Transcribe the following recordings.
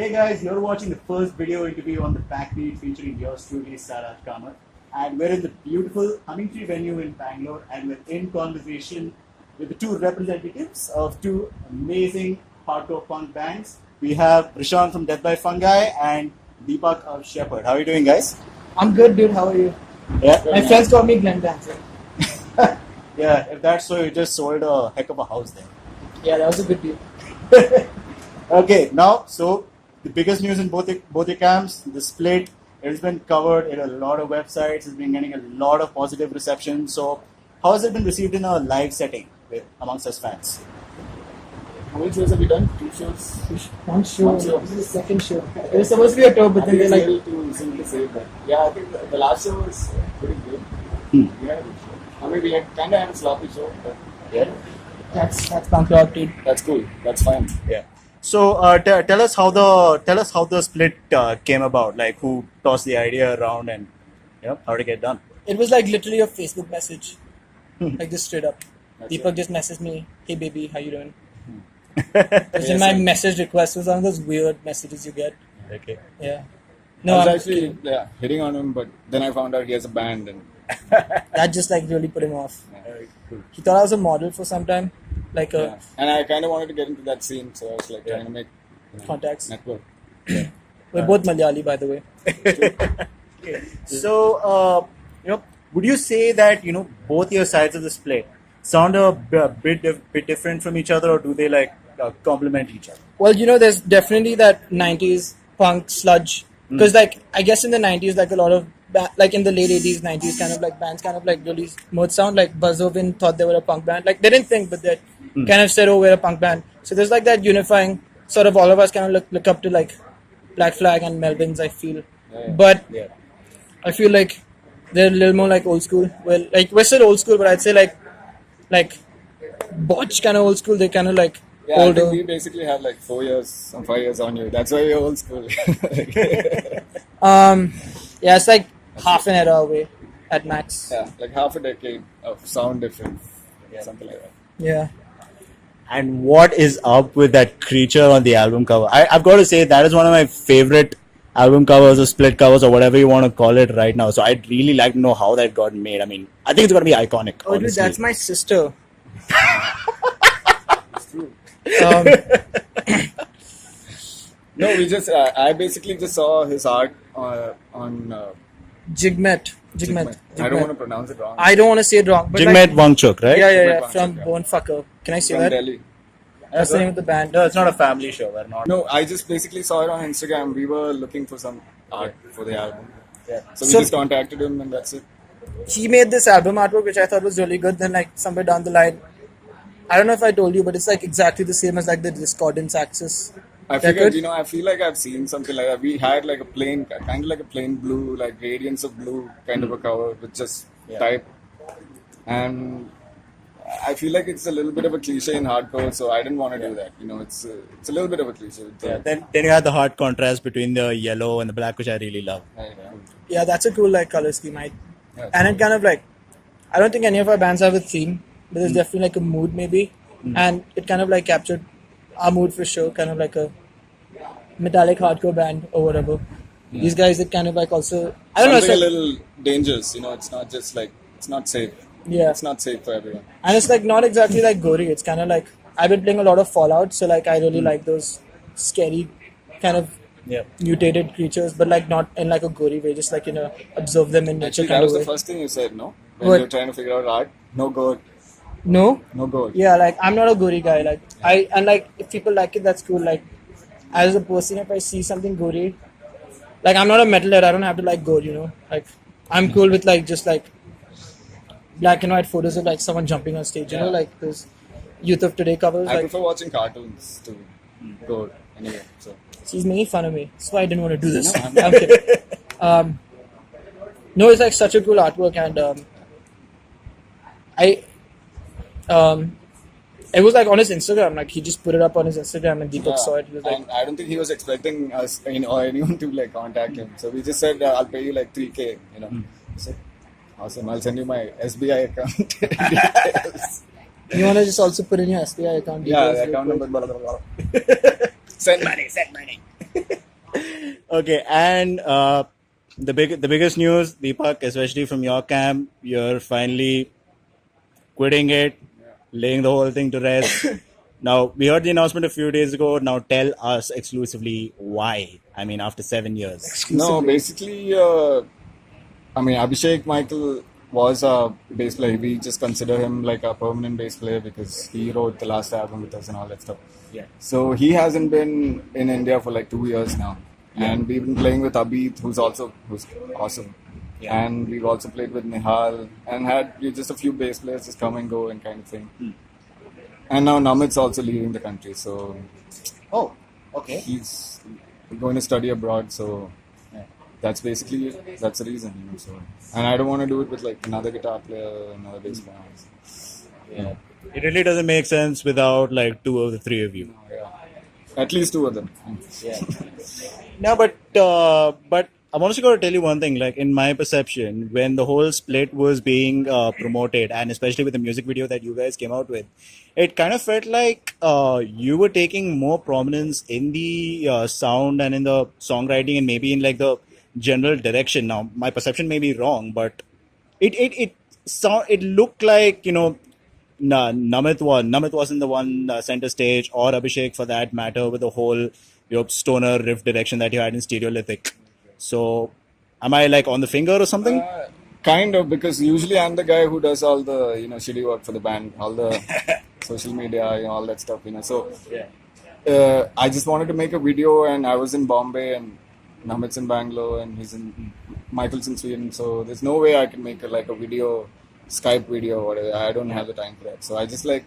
Hey guys, you're watching the first video interview on the Backbeat featuring yours truly, Sairaj Kamath. And we're in the beautiful Humming Tree venue in Bangalore and we're in conversation with the two representatives of two amazing hardcore punk bands. We have Vrishank from Death by Fungi and Deepak of Shepherd. How are you doing, guys? I'm good, dude. How are you? Yeah. My friends call me Glenn Dancer. Yeah, if that's so, you just sold a heck of a house there. Yeah, that was a good deal. Okay, now, so the biggest news in both your camps, the split, it has been covered in a lot of websites, it's been getting a lot of positive reception. So, how has it been received in a live setting amongst us fans? How many shows have you done? 2 shows? One show. One show. This is the second show. It was supposed to be a tour, but then they're like, too soon to say that. Yeah, I think the last show was pretty good. Hmm. We had a good show. I mean, we kind of had a sloppy show, but yeah, that's Bangalore, dude. that's cool. That's fine. Yeah. So, tell us how the split came about. Like, who tossed the idea around and how to get done? It was like literally a Facebook message, like just straight up. That's Deepak it. just messaged me, "Hey baby, how you doing?" Because in my message request was one of those weird messages you get. Okay. Yeah. I No, was I'm actually hitting on him, but then I found out he has a band, and that just like really put him off. He thought I was a model for some time, like yeah. And I kind of wanted to get into that scene, so I was like trying to make contacts. network. We're both Malayali, by the way. So, would you say that both your sides of the split sound a bit different from each other, or do they like complement each other? Well, there's definitely that 90s punk sludge. Because, I guess in the 90s, like a lot of, like in the late 80s, 90s, kind of like bands kind of like really mode sound. Like Buzzovin thought they were a punk band. Like, they didn't think, but they kind of said, oh, we're a punk band. So there's like that unifying, sort of all of us kind of look up to like Black Flag and Melvins, I feel. Yeah. But Yeah. I feel like they're a little more like old school. Well, like, we're still old school, but I'd say like Botch kind of old school. They're kind of like Yeah, I older. think we basically have like 4 years or 5 years on you. That's why we're old school. Yeah, it's like half an era away at max. Yeah, like half a decade of sound difference, something like that. Yeah. And what is up with that creature on the album cover? I've got to say that is one of my favorite album covers or split covers or whatever you want to call it right now. So I'd really like to know how that got made. I mean, I think it's going to be iconic. Oh, dude, honestly. that's my sister. It's true. Um, No, we just I basically just saw his art on Jigmet. I don't want to pronounce it wrong. I don't want to say it wrong. But Jigmet Wangchuk, right? Yeah, Jigmet Wangchuk, from yeah. Bonefucker. Can I say From that? Delhi. That's the name of the band. No, it's not a family show. We're not. No, I just basically saw it on Instagram. We were looking for some art for the album. Yeah. So we So- just contacted him and that's it. He made this album artwork, which I thought was really good. Then, like, somewhere down the line, I don't know if I told you, but it's like exactly the same as like the Discordance Axis. I Record? figured, I feel like I've seen something like that. We had like a plain, kind of like a plain blue, like radiance of blue kind of a cover with just type. And I feel like it's a little bit of a cliche in hardcore, so I didn't want to do that. It's a little bit of a cliche. Yeah, then you had the hard contrast between the yellow and the black, which I really love. Yeah, that's a cool like color scheme. Yeah, And it kind of like, I don't think any of our bands have a theme, but there's definitely like a mood maybe. And it kind of like captured our mood for sure, kind of like a metallic hardcore band or whatever. These guys that kind of like also, I don't know, something it's a like, little dangerous. It's not just like, it's not safe. yeah. It's not safe for everyone. And it's like not exactly like gory. It's kind of like, I've been playing a lot of Fallout, so like I really like those scary kind of Yeah. mutated creatures, but like not in like a gory way, just like, observe them in nature Actually, that kind was of the way. first thing you said, no? When What? you were trying to figure out art. No gold. No? No gold. Yeah, like I'm not a gory guy. Like if people like it, that's cool. Like as a person, if I see something gory, like I'm not a metalhead. I don't have to like gore. Like I'm cool with like just like black and white photos of like someone jumping on stage. Yeah. Like those Youth of Today covers. I Like prefer watching cartoons to gold. Anyway, so. she's making fun of me. That's why I didn't want to do this. No, I'm I'm kidding. No, it's like such a cool artwork, and it was like on his Instagram. Like he just put it up on his Instagram, and Deepak saw it. He was like, And I don't think he was expecting us or anyone to like contact him. So we just said, I'll pay you like 3K. So awesome. I'll send you my SBI account details. you want to just also put in your SBI account Yeah, details? the account real number. quick? Blah, blah, blah. Send money. Okay, and the biggest news, Deepak, especially from your camp, you're finally quitting it, laying the whole thing to rest. Now we heard the announcement a few days ago. Now tell us exclusively why. I mean, after 7 years. No, basically, I mean, Abhishek Michael was a bass player. We just consider him like a permanent bass player because he wrote the last album with us and all that stuff. Yeah. So he hasn't been in India for like 2 years now. And we've been playing with Abhit, who's awesome. Yeah. And we've also played with Nihal and had just a few bass players just come and go and kind of thing. And now Namit's also leaving the country, so Oh, okay. he's going to study abroad. So that's basically it. That's the reason, So, and I don't want to do it with like another guitar player, another bass player. Yeah. It really doesn't make sense without like two of the three of you. At least two of them. Yeah. No, but I'm also going to tell you one thing. Like in my perception, when the whole split was being promoted, and especially with the music video that you guys came out with, it kind of felt like you were taking more prominence in the sound and in the songwriting, and maybe in like the general direction. Now, my perception may be wrong, but it looked like Namit wasn't the one center stage, or Abhishek for that matter, with the whole stoner riff direction that you had in Stereolithic. So, am I like on the finger or something? Kind of, because usually I'm the guy who does all the shitty work for the band, all the social media, all that stuff. So I just wanted to make a video, and I was in Bombay, and Namit's in Bangalore, and Michael's in Sweden. So there's no way I can make a video, Skype video or whatever. I don't have the time for that. So I just me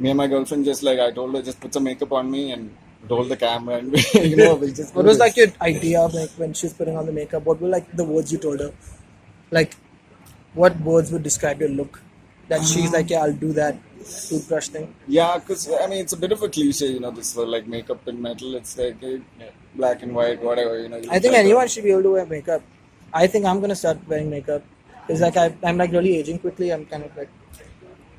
and my girlfriend I told her just put some makeup on me and roll the camera, and we'll just. What was like your idea of like when she was putting on the makeup? What were like the words you told her? Like, what words would describe your look? That she's like, yeah, I'll do that toothbrush thing. Yeah, because I mean it's a bit of a cliche, this for like makeup and metal. It's like black and white, whatever. I think anyone should be able to wear makeup. I think I'm gonna start wearing makeup. It's like I'm like really aging quickly. I'm kind of like.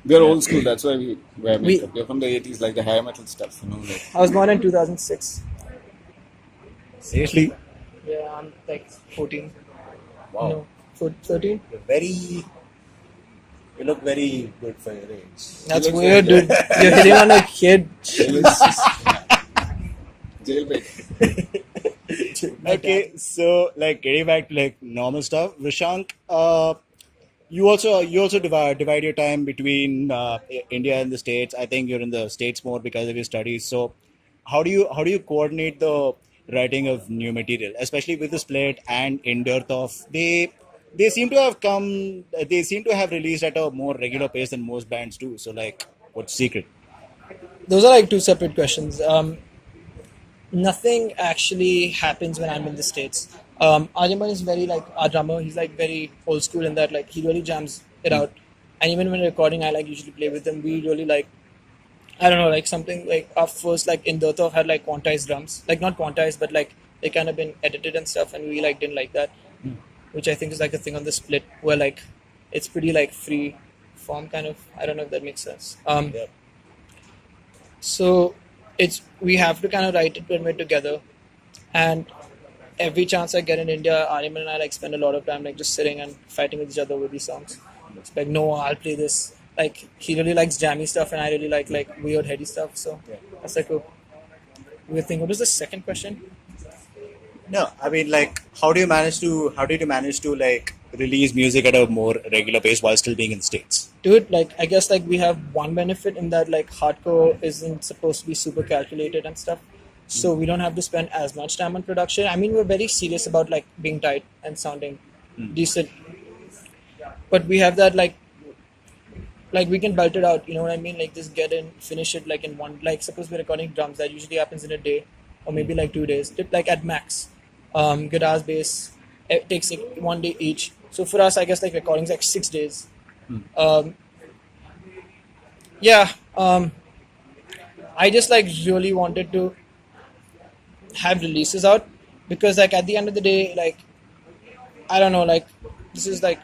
We're old school. That's why we wear makeup. We're from the 80s, like the hair metal stuff. I was born in 2006. Seriously? Yeah, I'm like 14. Wow. No, 13. You look very good for your age. That's weird, dude. You're hitting on a kid. Jailbait. Okay, so like getting back to like normal stuff, Vrishank, you also divide your time between India and the States. I think you're in the States more because of your studies. So how do you coordinate the writing of new material, especially with the split and in Dearth of? They seem to have released at a more regular pace than most bands do. So like, what's the secret? Those are like two separate questions. Nothing actually happens when I'm in the States. Aryaman is very like our drummer. He's like very old school in that like he really jams it out. And even when recording, I like usually play with him. We really like, I don't know, like something like our first like in Dirtov had like quantized drums, like not quantized, but like they kind of been edited and stuff, and we like didn't like that, which I think is like a thing on the split where like it's pretty like free form kind of. I don't know if that makes sense. So we have to kind of write it when we're together, and every chance I get in India, Aryaman and I like spend a lot of time like just sitting and fighting with each other with these songs. It's like, no, I'll play this. Like he really likes jammy stuff, and I really like weird heady stuff. So that's like a weird thing. What was the second question? No, I mean like how did you manage to like release music at a more regular pace while still being in the States? Dude, like I guess like we have one benefit in that like hardcore isn't supposed to be super calculated and stuff. So we don't have to spend as much time on production. I mean, we're very serious about like being tight and sounding decent. But we have that like we can belt it out, you know what I mean? Like just get in, finish it like in one, like suppose we're recording drums, that usually happens in a day or maybe like 2 days, like at max. Guitars, bass, it takes like 1 day each. So for us, I guess like recording's like 6 days. I just like really wanted to have releases out because like at the end of the day, like I don't know, like this is like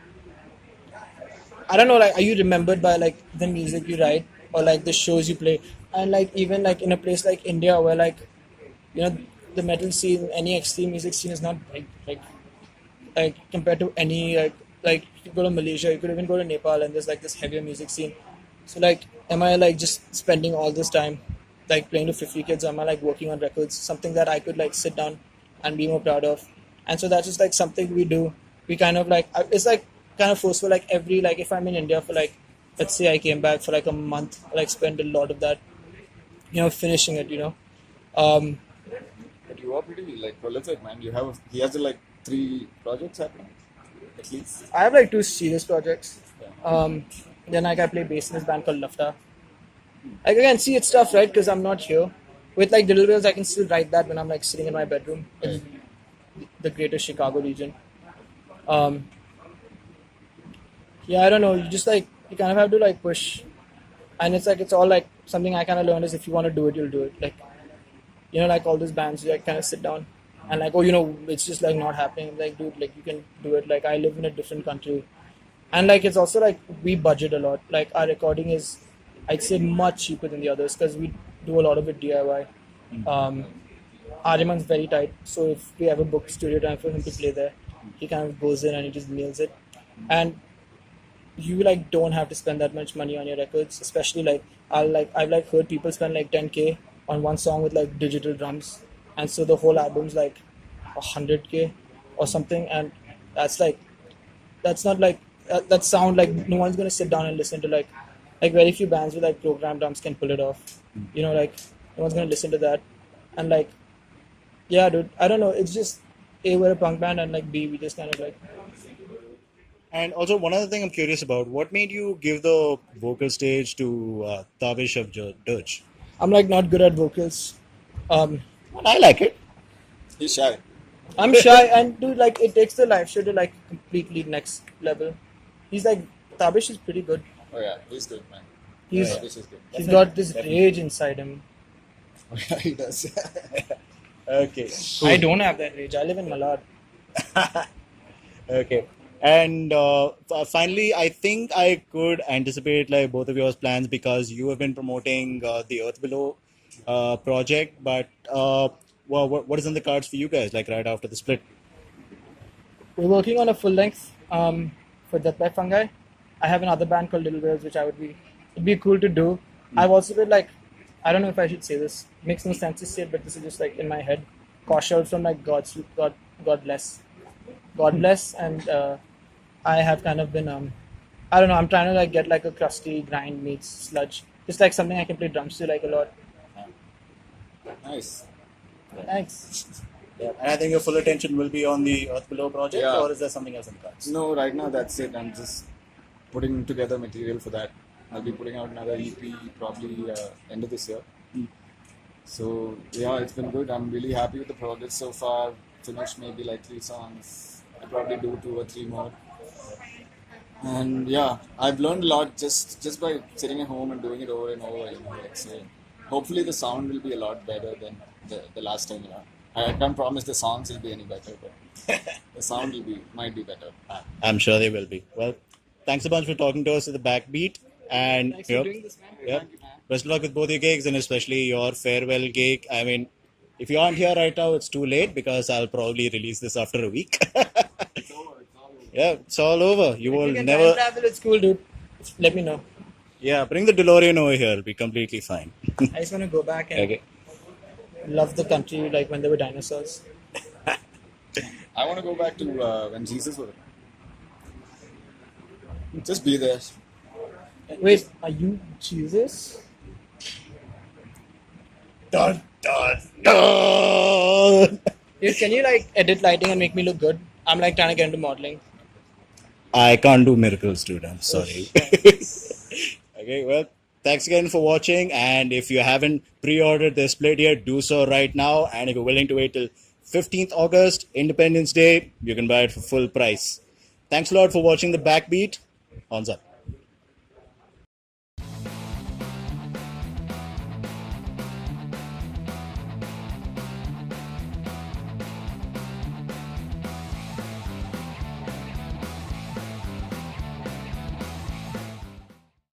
I don't know, like are you remembered by like the music you write or like the shows you play? And like even like in a place like India where like, you know, the metal scene, any extreme music scene is not big. Like compared to any like you could go to Malaysia, you could even go to Nepal, and there's like this heavier music scene. So like, am I like just spending all this time like playing to 50 kids? Am I like working on records? Something that I could like sit down and be more proud of. And so that's just like something we do. We kind of like, it's like kind of forceful. Like every, like if I'm in India for like, let's say I came back for like a month, I like spend a lot of that, finishing it, But you are pretty like prolific, man. He has like 3 projects happening, at least. I have like 2 serious projects. Then like I play bass in this band called Lafta. Like again, see it's tough, right? Because I'm not here. With like Little Whales, I can still write that when I'm like sitting in my bedroom in the greater Chicago region. Yeah, I don't know. You just like, you kind of have to like push. And it's like, it's all like something I kind of learned is if you want to do it, you'll do it. Like, like all these bands, you like kind of sit down and like, it's just like not happening. Like, dude, like you can do it. Like I live in a different country. And like, it's also like we budget a lot. Like our recording is, I'd say much cheaper than the others because we do a lot of it DIY. Aryaman's very tight. So if we ever book studio time for him to play there, he kind of goes in and he just nails it. And you like don't have to spend that much money on your records, especially like I've like heard people spend like 10K on one song with like digital drums, and so the whole album's like 100K or something, and that's not like that sound like no one's gonna sit down and listen to like very few bands with like programmed drums can pull it off, like no one's gonna listen to that, and like yeah, dude, I don't know, it's just A, we're a punk band, and like B, we just kind of like. And also, one other thing I'm curious about, what made you give the vocal stage to Tavish of Dirge? I'm like not good at vocals. I like it. He's shy. I'm shy, and dude, like it takes the live show to like completely next level. He's like, Tavish is pretty good. Oh yeah, he's good, man. He's This is good. he's got this rage inside him. Oh, yeah, he does. Okay. I don't have that rage. I live in Malad. Okay. And finally, I think I could anticipate like both of yours plans because you have been promoting the Earth Below project. But what is in the cards for you guys? Like right after the split? We're working on a full length for Death by Fungi. I have another band called Little Whales, which it'd be cool to do. I've also been like, I don't know if I should say this. Makes no sense to say it, but this is just like in my head. Kaushal from like God Bless, and I have kind of been I don't know. I'm trying to like get like a crusty grind meets sludge, just like something I can play drums to like a lot. Nice. Thanks. Yeah. And I think your full attention will be on the Earth Below project, Yeah. or is there something else in the cards? No, right now that's it. I'm just putting together material for that. I'll be putting out another EP probably end of this year. So yeah, it's been good. I'm really happy with the progress so far. Finished maybe like 3 songs. I'll probably do 2 or 3 more. And yeah, I've learned a lot just by sitting at home and doing it over and over. So hopefully the sound will be a lot better than the last time. I can't promise the songs will be any better, but the sound might be better. I'm sure they will be. Well, thanks a bunch for talking to us at the Backbeat. And Thanks for doing this, man. Yep. Best of luck with both your gigs and especially your farewell gig. I mean, if you aren't here right now, it's too late because I'll probably release this after a week. It's over. Yeah, it's all over. You will If you can never. time travel, it's cool, dude. Let me know. Yeah, bring the DeLorean over here. It'll be completely fine. I just want to go back and Okay. love the country like when there were dinosaurs. I want to go back to when Jesus was. Just be there. Wait, are you Jesus? Dun, dun, dun. Dude, can you like edit lighting and make me look good? I'm like trying to get into modeling. I can't do miracles, dude. I'm sorry. Okay, well, thanks again for watching. And if you haven't pre-ordered the split yet, do so right now. And if you're willing to wait till 15th August, Independence Day, you can buy it for full price. Thanks a lot for watching the Backbeat. Hands up.